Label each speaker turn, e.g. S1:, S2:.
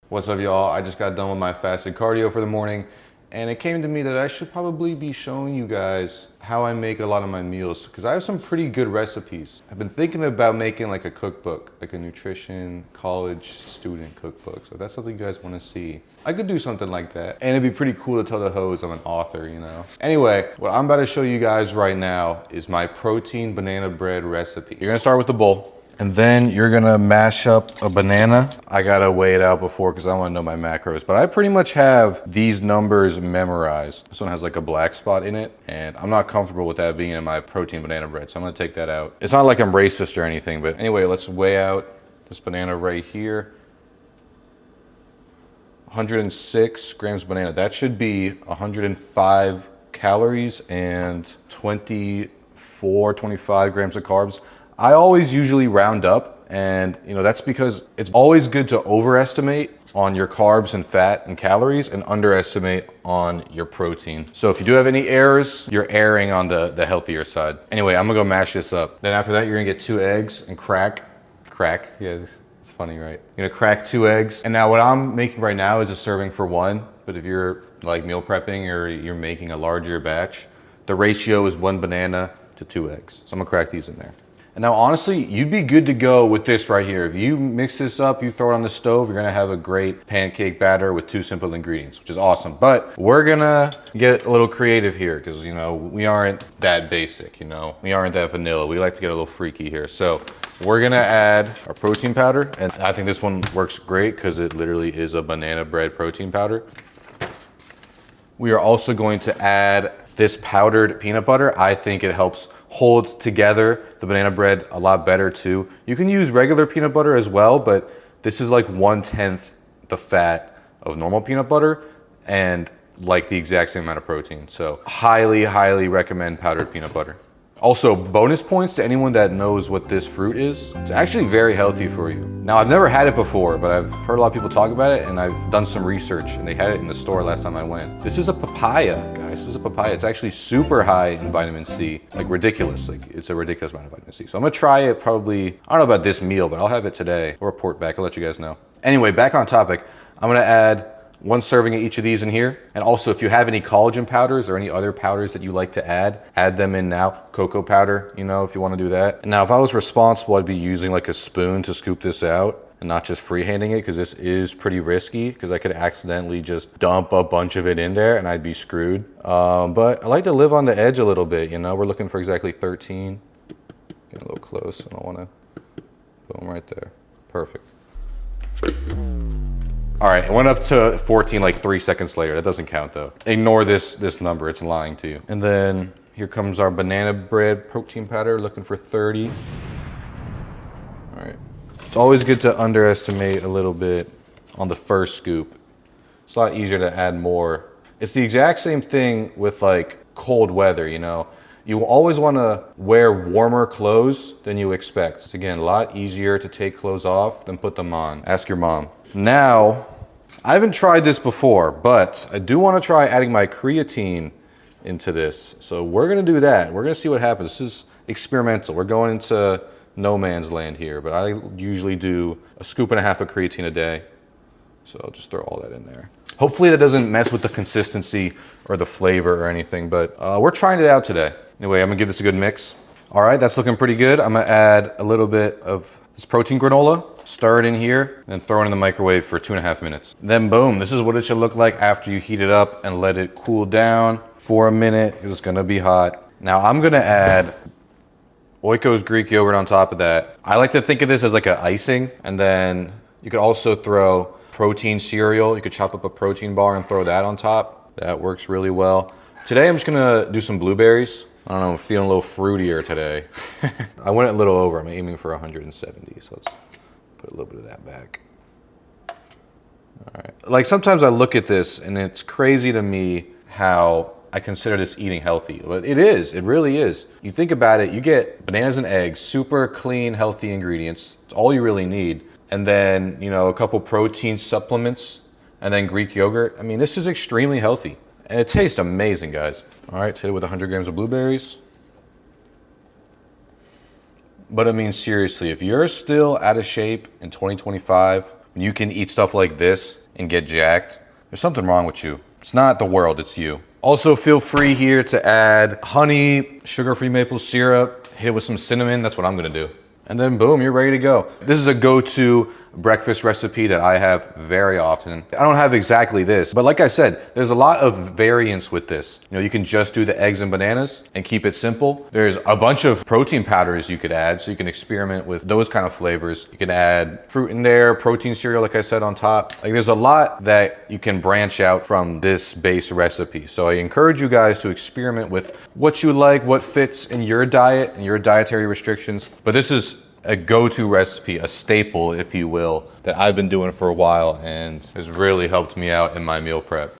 S1: What's up, y'all? I just got done with my fasted cardio for the morning, and it came to me that I should probably be showing you guys how I make a lot of my meals, because I have some pretty good recipes. I've been thinking about making like a cookbook, like a nutrition college student cookbook. So if that's something you guys want to see, I could do something like that. And it'd be pretty cool to tell the hoes I'm an author, you know? Anyway, what I'm about to show you guys right now is my protein banana bread recipe. You're gonna start with the bowl. And then you're gonna mash up a banana. I gotta weigh it out before because I wanna know my macros, but I pretty much have these numbers memorized. This one has like a black spot in it, and I'm not comfortable with that being in my protein banana bread, so I'm gonna take that out. It's not like I'm racist or anything, but anyway, let's weigh out this banana right here. 106 grams banana. That should be 105 calories and 25 grams of carbs. I always usually round up, and that's because it's always good to overestimate on your carbs and fat and calories and underestimate on your protein. So if you do have any errors, you're erring on the healthier side. Anyway, I'm gonna go mash this up. Then after that, you're gonna get 2 eggs and crack. Yeah, it's funny, right? You're gonna crack 2 eggs. And now what I'm making right now is a serving for 1, but if you're like meal prepping or you're making a larger batch, the ratio is 1 banana to 2 eggs. So I'm gonna crack these in there. And now honestly, you'd be good to go with this right here. If you mix this up, you throw it on the stove, you're gonna have a great pancake batter with 2 simple ingredients, which is awesome. But we're gonna get a little creative here because we aren't that basic, we aren't that vanilla. We like to get a little freaky here. So we're gonna add our protein powder, and I think this one works great because it literally is a banana bread protein powder. We are also going to add this powdered peanut butter. I think it helps hold together the banana bread a lot better too. You can use regular peanut butter as well, but this is like 1/10 the fat of normal peanut butter and like the exact same amount of protein. So highly recommend powdered peanut butter. Also, bonus points to anyone that knows what this fruit is. It's actually very healthy for you. Now, I've never had it before, but I've heard a lot of people talk about it, and I've done some research, and they had it in the store last time I went. This is a papaya, guys. This is a papaya. It's actually super high in vitamin C, like ridiculous. Like, it's a ridiculous amount of vitamin C. So I'm gonna try it probably, I don't know about this meal, but I'll have it today. I'll report back. I'll let you guys know. Anyway, back on topic. I'm gonna add 1 serving of each of these in here. And also, if you have any collagen powders or any other powders that you like to add them in now. Cocoa powder, if you want to do that. And now, if I was responsible, I'd be using like a spoon to scoop this out and not just freehanding it, because this is pretty risky, because I could accidentally just dump a bunch of it in there and I'd be screwed. But I like to live on the edge a little bit, We're looking for exactly 13. Getting a little close. I don't want to. Boom, right there. Perfect. All right, it went up to 14 like 3 seconds later. That doesn't count though. Ignore this number, it's lying to you. And then here comes our banana bread protein powder, looking for 30. All right. It's always good to underestimate a little bit on the first scoop. It's a lot easier to add more. It's the exact same thing with like cold weather, You always want to wear warmer clothes than you expect. It's again a lot easier to take clothes off than put them on. Ask your mom. Now, I haven't tried this before, but I do want to try adding my creatine into this. So we're going to do that. We're going to see what happens. This is experimental. We're going into no man's land here, but I usually do 1.5 scoops of creatine a day. So I'll just throw all that in there. Hopefully that doesn't mess with the consistency or the flavor or anything, but we're trying it out today. Anyway, I'm going to give this a good mix. All right, that's looking pretty good. I'm going to add a little bit of this protein granola, stir it in here, and throw it in the microwave for 2.5 minutes. Then boom, this is what it should look like after you heat it up and let it cool down for a minute. It's gonna be hot. Now I'm gonna add Oiko's Greek yogurt on top of that. I like to think of this as like an icing, and then you could also throw protein cereal. You could chop up a protein bar and throw that on top. That works really well. Today I'm just gonna do some blueberries. I don't know, I'm feeling a little fruitier today. I went a little over, I'm aiming for 170, so let's put a little bit of that back. All right. Like sometimes I look at this and it's crazy to me how I consider this eating healthy. But it is, it really is. You think about it, you get bananas and eggs, super clean, healthy ingredients. It's all you really need. And then, a couple protein supplements and then Greek yogurt. I mean, this is extremely healthy and it tastes amazing, guys. All right, let's hit it with 100 grams of blueberries. But I mean, seriously, if you're still out of shape in 2025, When you can eat stuff like this and get jacked, there's something wrong with you. It's not the world, it's you. Also, feel free here to add honey, sugar-free maple syrup, hit it with some cinnamon. That's what I'm gonna do. And then boom, you're ready to go. This is a go-to breakfast recipe that I have very often. I don't have exactly this, but like I said, there's a lot of variance with this. You know, you can just do the eggs and bananas and keep it simple. There's a bunch of protein powders you could add, so you can experiment with those kind of flavors. You can add fruit in there, protein cereal, like I said, on top. Like, there's a lot that you can branch out from this base recipe. So I encourage you guys to experiment with what you like, what fits in your diet and your dietary restrictions. But this is a go-to recipe, a staple, if you will, that I've been doing for a while and has really helped me out in my meal prep.